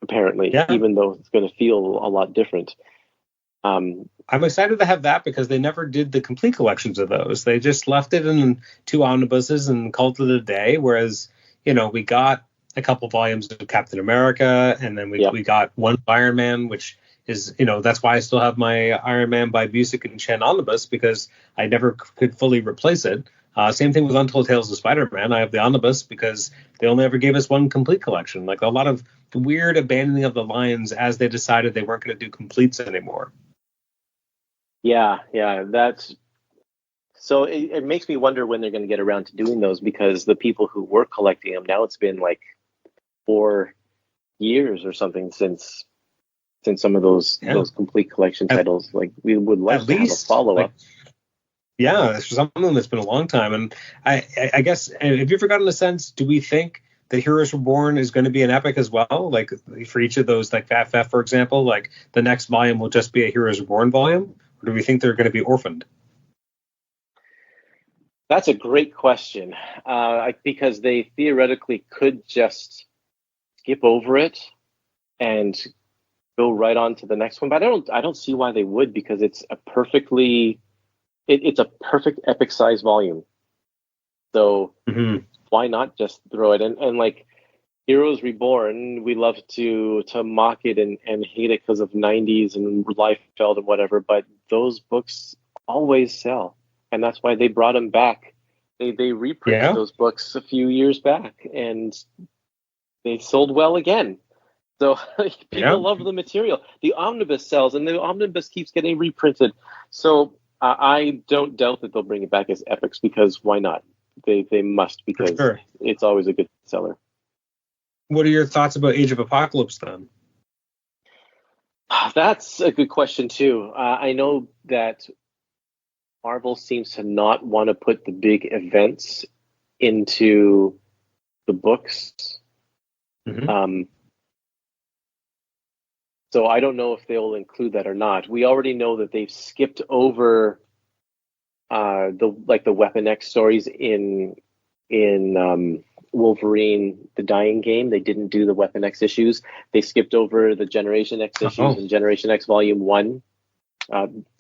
[SPEAKER 3] apparently, even though it's going to feel a lot different.
[SPEAKER 1] I'm excited to have that because they never did the complete collections of those. They just left it in 2 omnibuses and called it a day, whereas, we got a couple volumes of Captain America, and then we got one Iron Man, which is, that's why I still have my Iron Man by Busiek and Chen omnibus, because I never could fully replace it. Same thing with Untold Tales of Spider-Man. I have the omnibus because they only ever gave us one complete collection. Like a lot of weird abandoning of the lines as they decided they weren't going to do completes anymore.
[SPEAKER 3] Yeah, that's... So it makes me wonder when they're going to get around to doing those, because the people who were collecting them, now it's been like 4 years or something since some of those complete collection titles. Like we would like to have a follow-up.
[SPEAKER 1] It's for some of them it's been a long time. And I guess, have you ever gotten a sense, do we think that Heroes Reborn is going to be an epic as well? Like for each of those, like FF, for example, like the next volume will just be a Heroes Reborn volume? Or do we think they're going to be orphaned?
[SPEAKER 3] That's a great question, because they theoretically could just skip over it and go right on to the next one. But I don't see why they would, because it's a perfect epic size volume. So
[SPEAKER 1] Mm-hmm.
[SPEAKER 3] why not just throw it? And like Heroes Reborn, we love to mock it and hate it because of 90s and Liefeld and whatever, but those books always sell. And that's why they brought them back. They reprinted those books a few years back, and they sold well again. So people love the material. The omnibus sells, and the omnibus keeps getting reprinted. So I don't doubt that they'll bring it back as epics, because why not? They must, because it's always a good seller.
[SPEAKER 1] What are your thoughts about Age of Apocalypse then?
[SPEAKER 3] That's a good question too. I know that Marvel seems to not want to put the big events into the books.
[SPEAKER 1] Mm-hmm.
[SPEAKER 3] So I don't know if they will include that or not. We already know that they've skipped over the Weapon X stories in Wolverine, the Dying Game. They didn't do the Weapon X issues. They skipped over the Generation X issues in Generation X Volume 1.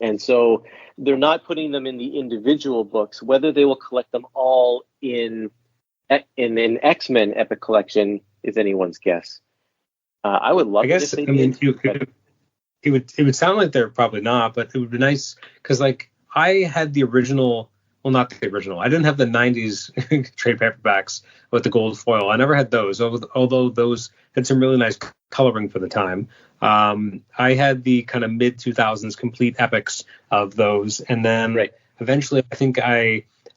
[SPEAKER 3] And so they're not putting them in the individual books. Whether they will collect them all in an X-Men Epic Collection is anyone's guess. I would love. I guess. It
[SPEAKER 1] would sound like they're probably not, but it would be nice because, like, I had the original. Well, not the original. I didn't have the 90s trade paperbacks with the gold foil. I never had those, although those had some really nice coloring for the time. I had the kind of mid-2000s complete epics of those. And then eventually, I think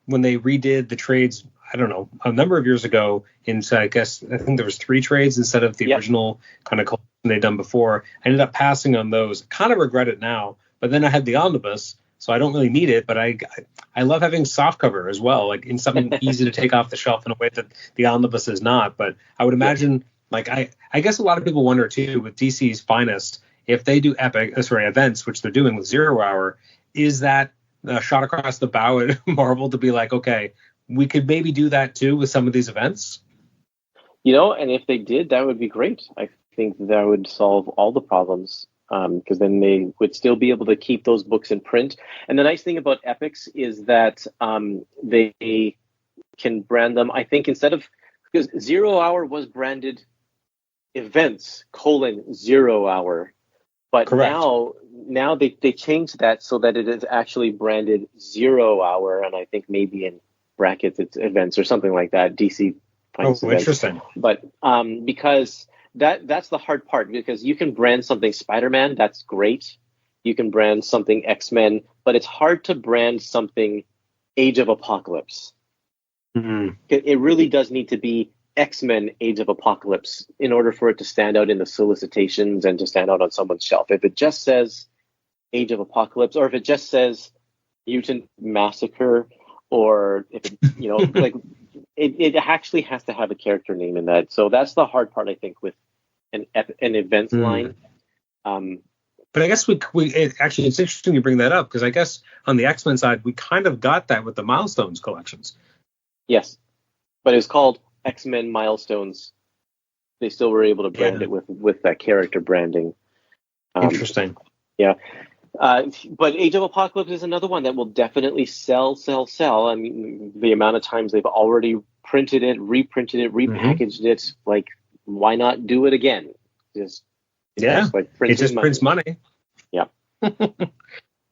[SPEAKER 1] when they redid the trades, I don't know, a number of years ago, I think there was 3 trades instead of the original kind of collection they'd done before. I ended up passing on those. Kind of regret it now. But then I had the omnibus. So I don't really need it, but I love having softcover as well, like in something easy to take off the shelf in a way that the omnibus is not. But I would imagine, like I guess a lot of people wonder too with DC's Finest, if they do events, which they're doing with 0 Hour, is that a shot across the bow at Marvel to be like, okay, we could maybe do that too with some of these events?
[SPEAKER 3] And if they did, that would be great. I think that would solve all the problems. Because then they would still be able to keep those books in print. And the nice thing about epics is that they can brand them, I think, because 0 Hour was branded events, 0 Hour. But now they changed that so that it is actually branded 0 Hour. And I think maybe in brackets it's events or something like that. DC finds events.
[SPEAKER 1] Interesting.
[SPEAKER 3] But because... That's the hard part, because you can brand something Spider-Man, that's great. You can brand something X-Men, but it's hard to brand something Age of Apocalypse.
[SPEAKER 1] Mm-hmm.
[SPEAKER 3] It really does need to be X-Men Age of Apocalypse in order for it to stand out in the solicitations and to stand out on someone's shelf. If it just says Age of Apocalypse, or if it just says Mutant Massacre, or if it, like it actually has to have a character name in that. So that's the hard part, I think, with an events line.
[SPEAKER 1] But I guess it's interesting you bring that up, because I guess on the X-Men side, we kind of got that with the Milestones collections.
[SPEAKER 3] Yes, but it was called X-Men Milestones. They still were able to brand it with that character branding.
[SPEAKER 1] Interesting.
[SPEAKER 3] Yeah. But Age of Apocalypse is another one that will definitely sell. I mean, the amount of times they've already printed it, reprinted it, repackaged it, like, why not do it again? Just prints money. Yeah.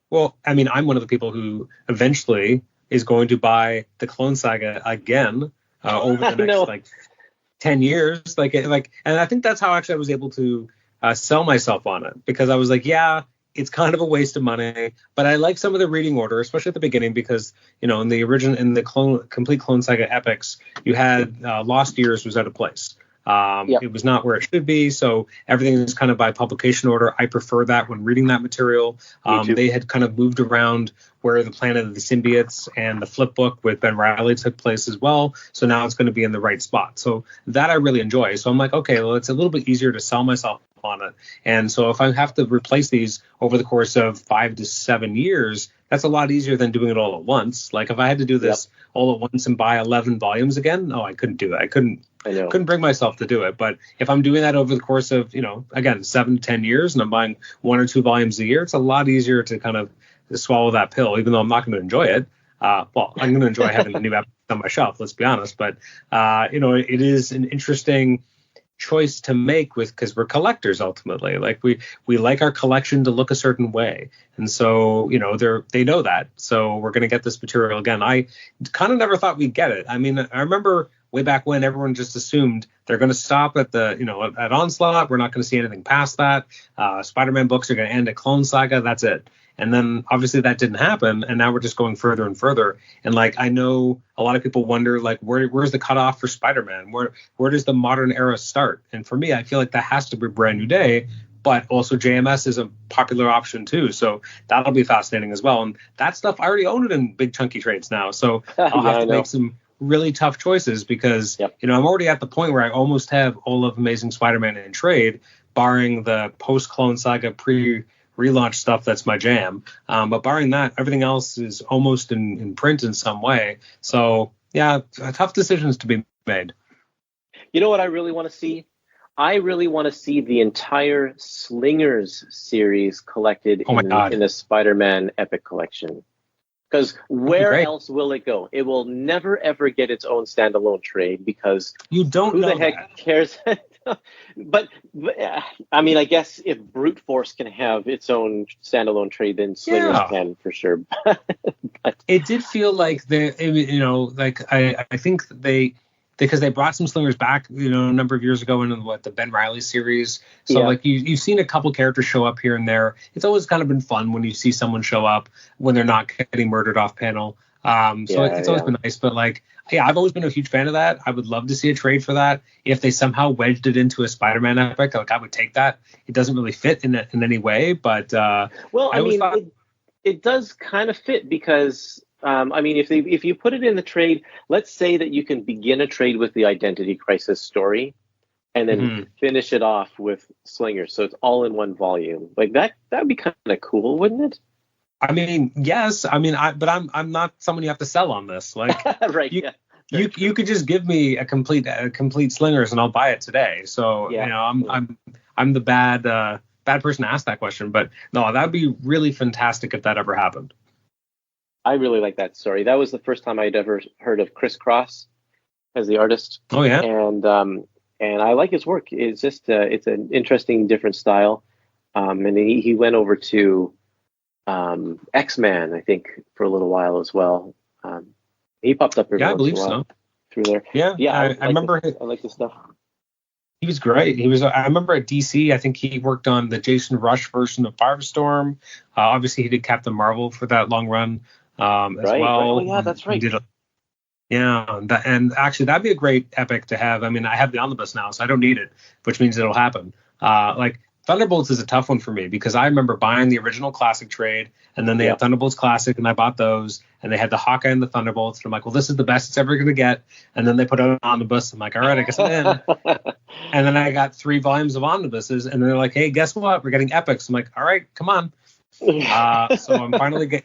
[SPEAKER 1] Well, I mean, I'm one of the people who eventually is going to buy the Clone Saga again over the next 10 years. And I think that's how actually I was able to sell myself on it, because I was like, it's kind of a waste of money, but I like some of the reading order, especially at the beginning, because, in the complete Clone Saga epics, you had Lost Years was out of place. It was not where it should be, so everything is kind of by publication order. I prefer that when reading that material. They had kind of moved around where the Planet of the Symbiotes and the flip book with Ben Reilly took place as well, so now it's going to be in the right spot. So that I really enjoy. So I'm like, okay, well, it's a little bit easier to sell myself on it. And so if I have to replace these over the course of 5 to 7 years, that's a lot easier than doing it all at once. Like if I had to do this all at once and buy 11 volumes again, I couldn't do that. I couldn't bring myself to do it. But if I'm doing that over the course of, again, 7 to 10 years, and I'm buying 1 or 2 volumes a year, it's a lot easier to kind of swallow that pill, even though I'm not going to enjoy it. Well, I'm going to enjoy having the new epic on my shelf, let's be honest. But, it is an interesting choice to make because we're collectors ultimately. Like we like our collection to look a certain way, and so they know that, so we're going to get this material again. I kind of never thought we'd get it. I mean, I remember way back when everyone just assumed they're going to stop at at Onslaught. We're not going to see anything past that. Spider-Man books are going to end at Clone Saga. That's it. And then obviously that didn't happen, and now we're just going further and further. And like I know a lot of people wonder like where's the cutoff for Spider-Man? Where does the modern era start? And for me, I feel like that has to be Brand New Day, but also JMS is a popular option too. So that'll be fascinating as well. And that stuff I already own it in big chunky trades now, so I'll have to make some really tough choices because I'm already at the point where I almost have all of Amazing Spider-Man in trade, barring the post Clone Saga relaunch stuff that's my jam, but barring that, everything else is almost in print in some way. So yeah, tough decisions to be made.
[SPEAKER 3] You know what I really want to see? I really want to see the entire Slingers series collected in the Spider-Man Epic Collection. Because where else will it go? It will never ever get its own standalone trade because
[SPEAKER 1] who
[SPEAKER 3] the heck cares? But I mean, I guess if Brute Force can have its own standalone trade, then Slingers can for sure. But
[SPEAKER 1] it did feel like I think because they brought some Slingers back, a number of years ago in the Ben Reilly series. So like you've seen a couple characters show up here and there. It's always kind of been fun when you see someone show up when they're not getting murdered off panel. It's always been nice, but I've always been a huge fan of that. I would love to see a trade for that. If they somehow wedged it into a Spider-Man epic, I would take that. It doesn't really fit in any way, but
[SPEAKER 3] it does kind of fit because if you put it in the trade, let's say that you can begin a trade with the Identity Crisis story, and then finish it off with Slingers, so it's all in one volume. Like that'd be kind of cool, wouldn't it?
[SPEAKER 1] I mean, yes. I mean, I'm not someone you have to sell on this. Like,
[SPEAKER 3] right?
[SPEAKER 1] You could just give me a complete Slingers and I'll buy it today. So I'm the bad person to ask that question. But no, that'd be really fantastic if that ever happened.
[SPEAKER 3] I really like that story. That was the first time I'd ever heard of Chris Cross as the artist.
[SPEAKER 1] Oh yeah,
[SPEAKER 3] and I like his work. It's just it's an interesting, different style. And he went over to X-Man, I think, for a little while as well. He popped up every once in a while through there.
[SPEAKER 1] I remember.
[SPEAKER 3] I like this stuff.
[SPEAKER 1] He was great. I remember at DC, I think he worked on the Jason Rush version of Firestorm. Obviously, he did Captain Marvel for that long run as well.
[SPEAKER 3] Oh, yeah, that's right.
[SPEAKER 1] And actually, that'd be a great epic to have. I mean, I have the omnibus now, so I don't need it, which means it'll happen. Thunderbolts is a tough one for me because I remember buying the original Classic trade, and then they had Thunderbolts Classic, and I bought those, and they had the Hawkeye and the Thunderbolts, and I'm like, well, this is the best it's ever going to get. And then they put out an omnibus. I'm like, all right, I guess I'm in. And then I got 3 volumes of omnibuses, and they're like, hey, guess what? We're getting epics. I'm like, all right, come on. So I'm finally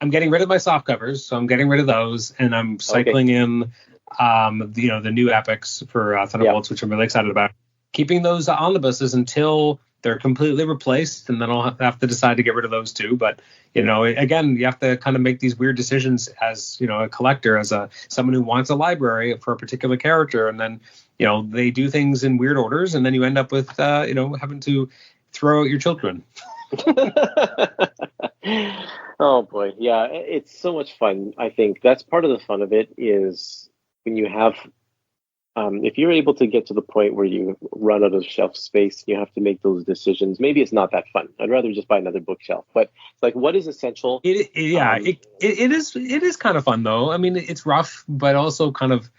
[SPEAKER 1] I'm getting rid of my soft covers, so I'm getting rid of those, and I'm cycling in, the new epics for Thunderbolts, which I'm really excited about. Keeping those omnibuses until they're completely replaced, and then I'll have to decide to get rid of those too. But again, you have to kind of make these weird decisions as a collector, as someone who wants a library for a particular character, and then they do things in weird orders, and then you end up with having to throw out your children.
[SPEAKER 3] Oh boy, yeah, it's so much fun. I think that's part of the fun of it is when you have. If you're able to get to the point where you run out of shelf space, you have to make those decisions. Maybe it's not that fun. I'd rather just buy another bookshelf. But it's like, what is essential?
[SPEAKER 1] It is kind of fun though. I mean, it's rough, but also kind of,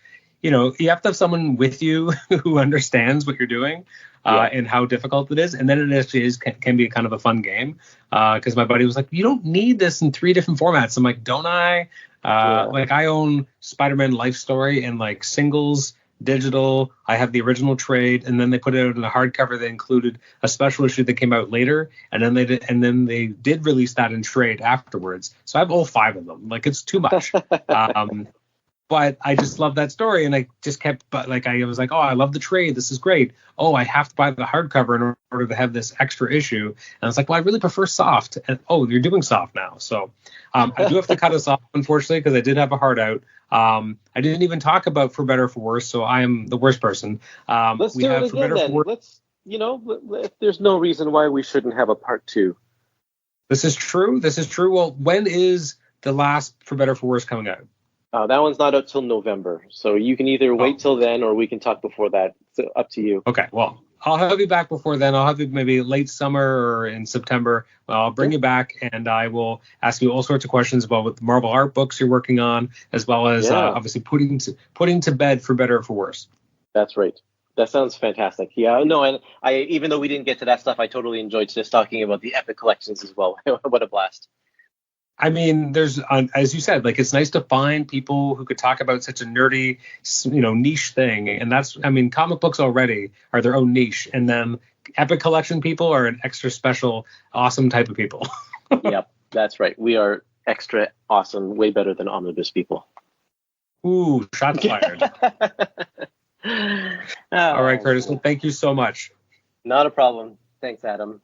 [SPEAKER 1] you have to have someone with you who understands what you're doing and how difficult it is. And then it actually can be kind of a fun game because my buddy was like, you don't need this in 3 different formats. I'm like, don't I? I own Spider-Man Life Story and singles. Digital. I have the original trade, and then they put it out in a hardcover that included a special issue that came out later, and then they did release that in trade afterwards. So I have all 5 of them. It's too much. But But I just love that story, and I just kept, but like I was like, oh, I love the trade. This is great. Oh, I have to buy the hardcover in order to have this extra issue. And I was like, well, I really prefer soft. And oh, you're doing soft now, so I do have to cut us off, unfortunately, because I did have a heart out. I didn't even talk about For Better or For Worse, so I am the worst person.
[SPEAKER 3] Let's do it again then. Let's, there's no reason why we shouldn't have a part 2.
[SPEAKER 1] This is true. Well, when is the last For Better or For Worse coming out?
[SPEAKER 3] That one's not out till November, so you can either wait till then or we can talk before that. It's up to you.
[SPEAKER 1] Okay, well, I'll have you back before then. I'll have you maybe late summer or in September. I'll bring you back, and I will ask you all sorts of questions about what the Marvel art books you're working on, as well as obviously putting to bed For Better or For Worse.
[SPEAKER 3] That's right. That sounds fantastic. Yeah, no, and I, even though we didn't get to that stuff, I totally enjoyed just talking about the epic collections as well. What a blast.
[SPEAKER 1] I mean, there's, as you said, like, it's nice to find people who could talk about such a nerdy, niche thing. And that's, I mean, comic books already are their own niche. And then epic collection people are an extra special, awesome type of people.
[SPEAKER 3] Yep, that's right. We are extra awesome, way better than omnibus people.
[SPEAKER 1] Ooh, shots fired. All right, Curtis. Well, thank you so much.
[SPEAKER 3] Not a problem. Thanks, Adam.